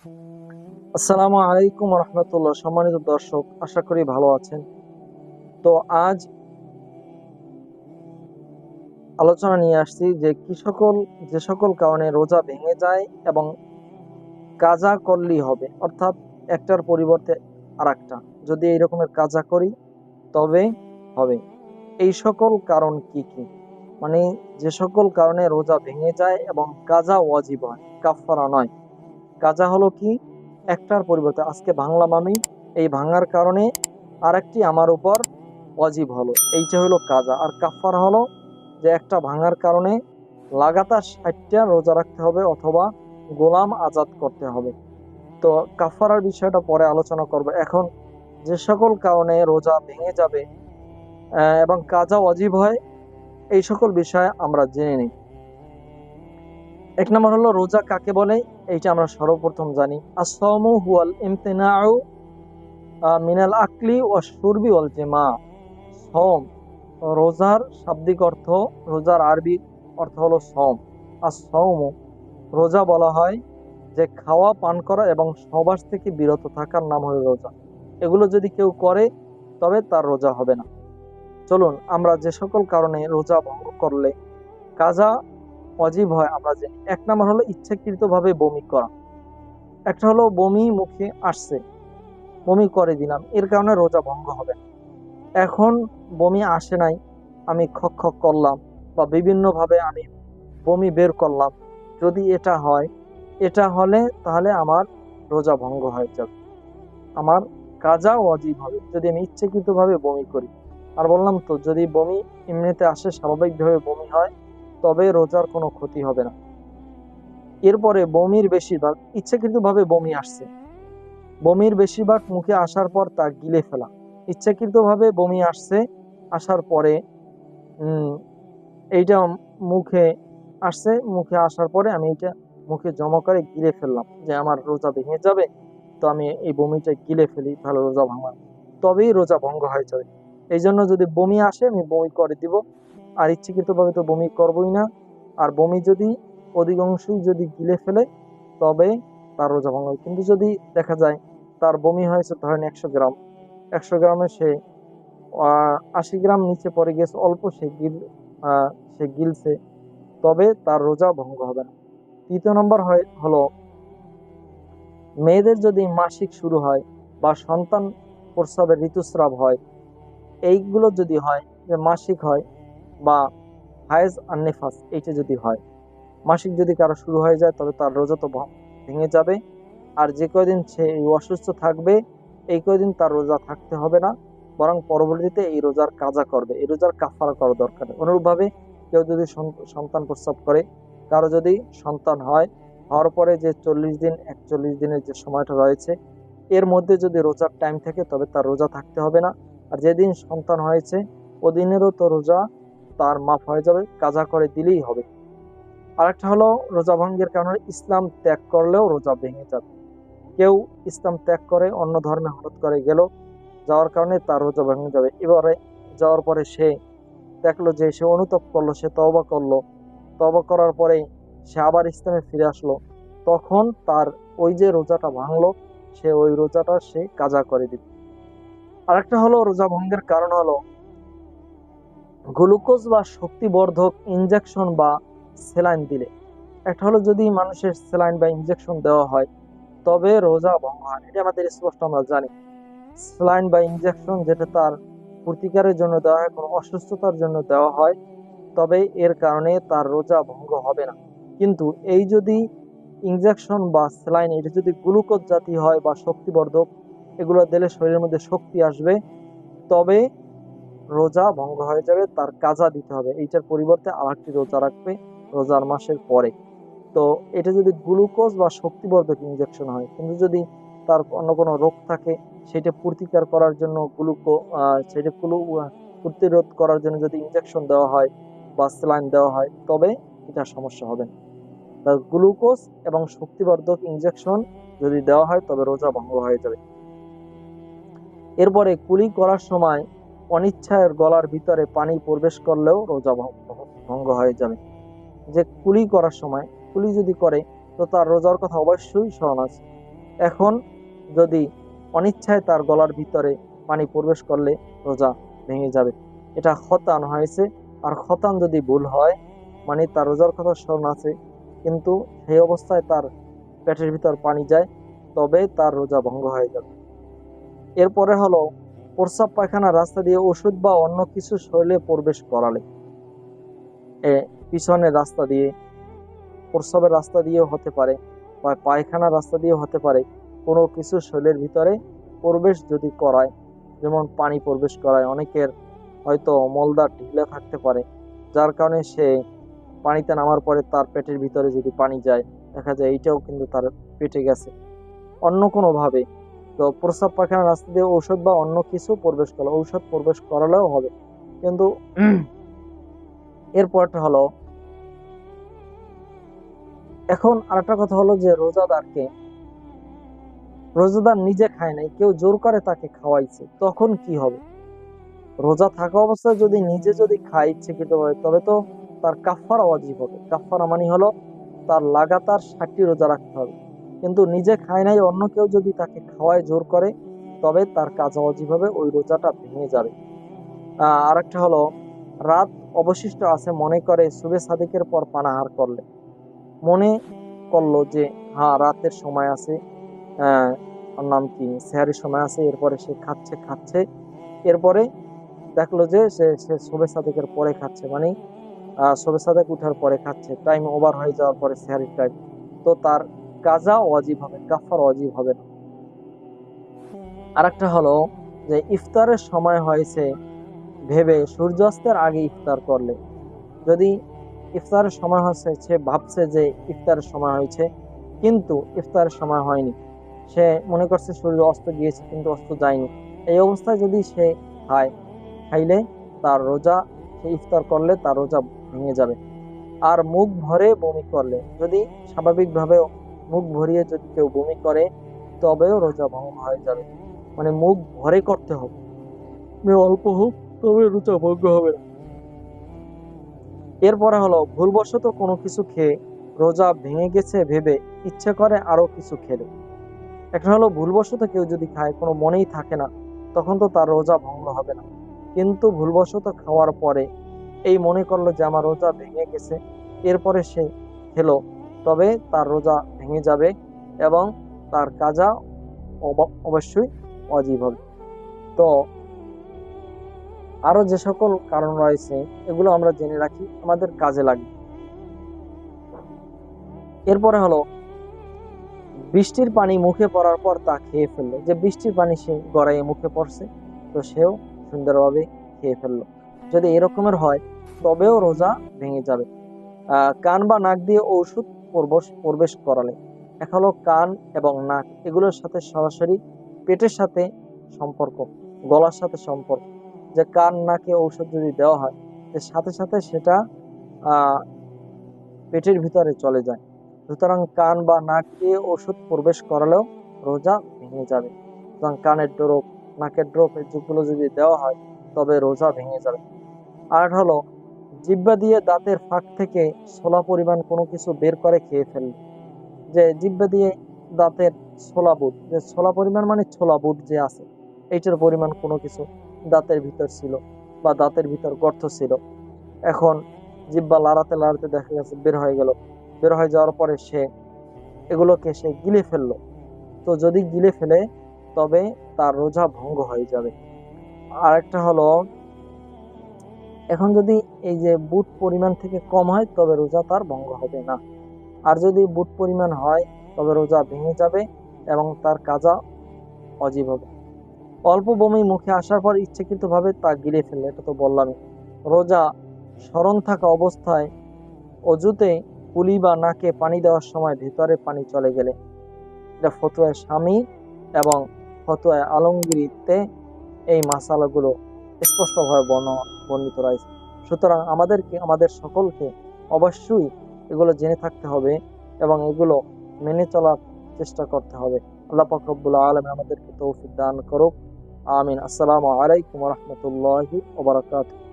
আসসালামু আলাইকুম রহমতুল্লাহ। সম্মানিত দর্শক, আশা করি ভালো আছেন। তো আজ আলোচনা নিয়ে আসছি যে সকল কারণে রোজা ভেঙে যায় এবং কাজা করলেই হবে, অর্থাৎ একটার পরিবর্তে আরেকটা যদি এই রকমের কাজা করি তবে হবে। এই সকল কারণ কি কি? মানে যে সকল কারণে রোজা ভেঙে যায় এবং কাজা ওয়াজিব হয়, কাফারা নয়। কাজা হলো কি? একটার পরিবর্তে আজকে ভাঙলাম আমি, এই ভাঙার কারণে আরেকটি আমার উপর ওয়াজিব হলো, এইটা হলো কাজা। আর কাফারা হলো যে একটা ভাঙার কারণে লাগাতার 60টা রোজা রাখতে হবে অথবা গোলাম আজাদ করতে হবে। তো কাফারার বিষয়টা পরে আলোচনা করব। এখন যে সকল কারণে রোজা ভেঙে যাবে এবং কাজা ওয়াজিব হয়, এই সকল বিষয় আমরা জেনে নিই। এক নম্বর হলো রোজা কাকে বলে, এইটা আমরা সর্বপ্রথম জানি। আসসাওমু হুয়াল ইমতিনাউ মিনাল আকলি ওয়া শুরবি ওয়াল জিমা। সওম, রোজার শাব্দিক অর্থ, রোজার আরবি অর্থ হলো সওম। আর সওম, রোজা বলা হয় যে খাওয়া পান করা এবং সহবাস থেকে বিরত থাকার নাম হলো রোজা। এগুলো যদি কেউ করে তবে তার রোজা হবে না। চলুন আমরা যে সকল কারণে রোজা ভঙ্গ করলে কাজা ওয়াজিব হয় আমরা জানি। এক নম্বর হলো ইচ্ছাকৃতভাবে বমি করা। একটা হলো বমি মুখে আসছে, বমি করে দিলাম, এর কারণে রোজা ভঙ্গ হবে। এখন বমি আসে নাই, আমি খক খক করলাম বা বিভিন্নভাবে আমি বমি বের করলাম, যদি এটা হয়, এটা হলে তাহলে আমার রোজা ভঙ্গ হয়ে যাবে, আমার কাজা ওয়াজিব হবে যদি আমি ইচ্ছাকৃতভাবে বমি করি। আর বললাম তো, যদি বমি এমনিতে আসে, স্বাভাবিকভাবে বমি হয়, তবে রোজার কোনো ক্ষতি হবে না। এরপরে বমির বেশিরভাগ ইচ্ছাকৃতভাবে বমি আসছে, বমির বেশিরভাগ মুখে আসার পর তা গিলে ফেলা। ইচ্ছাকৃতভাবে বমি আসছে, আসার পরে উম এইটা মুখে আসছে, মুখে আসার পরে আমি এটা মুখে জমা করে গিলে ফেললাম, যে আমার রোজা ভেঙে যাবে, তো আমি এই বমিটা গিলে ফেলি, তাহলে রোজা ভাঙা, তবেই রোজা ভঙ্গ হয়ে যাবে। এই জন্য যদি বমি আসে আমি বমি করে দিব, আর ইচ্ছাকৃতভাবে তো বমি করবোই না। আর বমি যদি অধিকাংশই যদি গিলে ফেলে তবে তার রোজা ভঙ্গ হবে। কিন্তু যদি দেখা যায় তার বমি হয়েছে ধরেন 100 গ্রাম, 100 গ্রামে সে 80 গ্রাম নিচে পড়ে গেছে, অল্প সে গিলছে, তবে তার রোজা ভঙ্গ হবে না। তৃতীয় নম্বর হলো মেয়েদের যদি মাসিক শুরু হয় বা সন্তান প্রসবের ঋতুস্রাব হয়, এইগুলো যদি হয়, যে মাসিক হয় বা হায়েজ আর নেফাস, এইটা যদি হয়, মাসিক যদি কারো শুরু হয়ে যায় তবে তার রোজা তো ভেঙে যাবে। আর যে কয়দিন সে এই অসুস্থ থাকবে, এই কয়দিন তার রোজা থাকতে হবে না, বরং পরবর্তীতে এই রোজার কাজা করবে, এই রোজার কাফারা করা দরকার। অনুরূপভাবে কেউ যদি সন্তান প্রসব করে, কারো যদি সন্তান হয়, হওয়ার পরে যে 40 দিন 41 দিনের যে সময়টা রয়েছে, এর মধ্যে যদি রোজার টাইম থাকে তবে তার রোজা থাকতে হবে না। আর যেদিন সন্তান হয়েছে ওদিনেরও তো রোজা তার মাফ হয়ে যাবে, কাজা করে দিলেই হবে। আরেকটা হলো রোজা ভঙ্গের কারণে ইসলাম ত্যাগ করলেও রোজা ভেঙে যাবে। কেউ ইসলাম ত্যাগ করে অন্য ধর্মে হঠাৎ করে গেল, যাওয়ার কারণে তার রোজা ভেঙে যাবে। এবারে যাওয়ার পরে সে দেখলো যে সে অনুতপ করলো, সে তওবা করলো, তওবা করার পরে সে আবার ইসলামে ফিরে আসলো, তখন তার ওই যে রোজাটা ভাঙলো, সে ওই রোজাটা সে কাজা করে দিবে। আরেকটা হলো রোজা ভঙ্গের কারণ হলো গ্লুকোজ বা শক্তিবর্ধক ইনজেকশন বা সেলাইন দিলে। একটা হলো যদি মানুষের সেলাইন বা ইনজেকশন দেওয়া হয় তবে রোজা ভঙ্গ হয়, এটা আমাদের স্পষ্ট আমরা জানি। স্যালাইন বা ইনজেকশন যেটা তার প্রতিকারের জন্য দেওয়া হয়, কোনো অসুস্থতার জন্য দেওয়া হয়, তবে এর কারণে তার রোজা ভঙ্গ হবে না। কিন্তু এই যদি ইনজেকশন বা স্যালাইন এটা যদি গ্লুকোজ জাতীয় হয় বা শক্তিবর্ধক, এগুলো দিলে শরীরের মধ্যে শক্তি আসবে, তবে রোজা ভঙ্গ হয়ে যাবে, তার কাজা দিতে হবে, এইটার পরিবর্তে আরেকটি রোজা রাখবে রোজার মাসের পরে। তো এটা যদি গ্লুকোজ বা শক্তিবর্ধক ইনজেকশন হয়, কিন্তু যদি তার অন্য কোনো রোগ থাকে, সেটা প্রতিকার করার জন্য প্রতিরোধ করার জন্য যদি ইনজেকশন দেওয়া হয় বা স্যালাইন দেওয়া হয়, তবে এটা সমস্যা হবে না। গ্লুকোজ এবং শক্তিবর্ধক ইনজেকশন যদি দেওয়া হয় তবে রোজা ভঙ্গ হয়ে যাবে। এরপরে কুলি করার সময় অনিচ্ছায় গলার ভিতরে পানি প্রবেশ করলেও রোজা ভঙ্গ হয়ে যাবে। যে কুলি করার সময়, কুলি যদি করে, তো তার রোজার কথা অবশ্যই স্মরণ আছে। এখন যদি অনিচ্ছায় তার গলার ভিতরে পানি প্রবেশ করলে রোজা ভেঙে যাবে। এটা খতান হয়েছে। আর খতান যদি ভুল হয়, মানে তার রোজার কথা স্মরণ আছে কিন্তু সেই অবস্থায় তার পেটের ভিতর পানি যায়, তবে তার রোজা ভঙ্গ হয়ে যাবে। এরপরে হলো প্রস্রাব পায়খানা রাস্তা দিয়ে ওষুধ বা অন্য কিছু শরীরে প্রবেশ করালে, পিছনের রাস্তা দিয়ে, প্রস্রাবের রাস্তা দিয়েও হতে পারে বা পায়খানার রাস্তা দিয়েও হতে পারে, কোনো কিছু শরীরের ভিতরে প্রবেশ যদি করায়, যেমন পানি প্রবেশ করায়, অনেকের হয়তো মলদার ঢিলা থাকতে পারে, যার কারণে সে পানিতে নামার পরে তার পেটের ভিতরে যদি পানি যায়, দেখা যায় এইটাও কিন্তু তার পেটে গেছে অন্য কোনো ভাবে। তো প্রস্রাব পায়খানার রাস্তা দিয়ে ঔষধ বা অন্য কিছু প্রবেশ করলে, ঔষধ প্রবেশ করালেও হবে। কিন্তু এরপরটা হলো, এখন আরেকটা কথা হলো যে রোজাদার নিজে খায় নাই, কেউ জোর করে তাকে খাওয়াইছে, তখন কি হবে? রোজা থাকা অবস্থায় যদি নিজে খায় ইচ্ছাকৃত হয়, তবে তো তার কাফারা ওয়াজিব হবে। কাফারা মানে হলো তার লাগাতার 60টি রোজা রাখতে হবে। কিন্তু নিজে খায় নাই, অন্য কেউ যদি তাকে খাওয়ায় জোর করে, তবে তার কাজা ওয়াজিব হবে, ওই রোজাটা ভেঙে যাবে। আর একটা হলো, রাত অবশিষ্ট আছে মনে করে সুবে সাদিকের পর পানাহার করলে, মনে করলো যে হ্যাঁ রাতের সময় আছে, ওর নাম কি, সেহারির সময় আছে, এরপরে সে খাচ্ছে খাচ্ছে, এরপরে দেখলো যে সে সে শবে সাদেকের পরে খাচ্ছে, মানে শবে সাদেক উঠার পরে খাচ্ছে, টাইম ওভার হয়ে যাওয়ার পরে সেহারির টাইম, তো তার কাজা ওয়াজিব হবে, কাফার ওয়াজিব হবে না। আরেকটা হলো যে ইফতারের সময় হয়েছে ভেবে সূর্যাস্তের আগে ইফতার করলে, যদি ইফতারের সময় হচ্ছে, সে ভাবছে যে ইফতারের সময় হয়েছে কিন্তু ইফতারের সময় হয়নি, সে মনে করছে সূর্য অস্ত গিয়েছে কিন্তু অস্ত যায়নি, এই অবস্থায় যদি সে খাইলে তার রোজা, সে ইফতার করলে তার রোজা ভেঙে যাবে। আর মুখ ভরে বমি করলে, যদি স্বাভাবিকভাবে মুখ ভরিয়ে যদি কেউ বমি করে, তবেও রোজা ভঙ্গ হয়ে যাবে। মানে মুখ ভরে করতে হবে, অল্প হোক তবে রোজা ভঙ্গ হবে না। এরপরে হলো ভুলবশত কোনো কিছু খেয়ে রোজা ভেঙে গেছে ভেবে ইচ্ছে করে আরো কিছু খেলে। একটা হলো ভুলবশত কেউ যদি খায়, কোনো মনেই থাকে না, তখন তো তার রোজা ভঙ্গ হবে না। কিন্তু ভুলবশত খাওয়ার পরে এই মনে করলো যে আমার রোজা ভেঙে গেছে, এরপরে সে খেলো, তবে তার রোজা ভেঙে যাবে এবং তার কাজা অবশ্যই ওয়াজিব হবে। তো আরো যে সকল কারণ রয়েছে এগুলো আমরা জেনে রাখি, আমাদের কাজে লাগবে। এরপরে হলো বৃষ্টির পানি মুখে পড়ার পর তা খেয়ে ফেললো, যে বৃষ্টির পানি সে গড়াইয়ে মুখে পড়ছে, তো সেও সুন্দরভাবে খেয়ে ফেললো, যদি এরকমের হয় তবেও রোজা ভেঙে যাবে। কান বা নাক দিয়ে ঔষধ প্রবেশ করালে, এক হলো কান এবং নাক, এগুলোর সাথে সরাসরি পেটের সাথে সম্পর্ক, গলার সাথে সম্পর্ক, যে কান নাকে ঔষধ যদি দেওয়া হয় সাথে সাথে সেটা পেটের ভিতরে চলে যায়, সুতরাং কান বা নাক দিয়ে ওষুধ প্রবেশ করালেও রোজা ভেঙে যাবে। সুতরাং কানের ড্রপ, নাকের ড্রপ, এই যুগগুলো যদি দেওয়া হয় তবে রোজা ভেঙে যাবে। আর হলো জিহ্বা দিয়ে দাঁতের ফাঁক থেকে ছোলা পরিমাণ কোনো কিছু বের করে খেয়ে ফেললে, যে জিহ্বা দিয়ে দাঁতের ছোলা বুট, যে ছোলা পরিমাণ মানে ছোলা বুট যে আছে, এইটার পরিমাণ কোনো কিছু দাঁতের ভিতর ছিল বা দাঁতের ভিতর গর্ত ছিল, এখন জিহ্বা লাড়াতে লাড়াতে দেখা গেছে বের হয়ে গেল, বের হয়ে যাওয়ার পরে সে এগুলোকে সে গিলে ফেললো, তো যদি গিলে ফেলে তবে তার রোজা ভঙ্গ হয়ে যাবে। আর একটা হলো, এখন যদি এই যে বুট পরিমাণ থেকে কম হয় তবে রোজা তার ভঙ্গ হবে না, আর যদি বুট পরিমাণ হয় তবে রোজা ভেঙে যাবে এবং তার কাজা অজীব হবে। অল্প বমি মুখে আসার পর ইচ্ছাকৃতভাবে তা গিলে ফেললে, এটা তো বললামই। রোজা স্মরণ থাকা অবস্থায় অজুতে কুলি বা নাকে পানি দেওয়ার সময় ভেতরে পানি চলে গেলে, এটা ফতুয়ায় স্বামী এবং ফতুয়ায় আলমগীরিতে এই মাসালাগুলো স্পষ্টভাবে বর্ণিত রয়েছে। সুতরাং আমাদের সকলকে অবশ্যই এগুলো জেনে থাকতে হবে এবং এগুলো মেনে চলার চেষ্টা করতে হবে। আল্লাহ পাক রব্বুল আলামিন আমাদেরকে তৌফিক দান করুক। আমিন। আসসালামু আলাইকুম ওয়া রাহমাতুল্লাহি ওয়া বারাকাতুহু।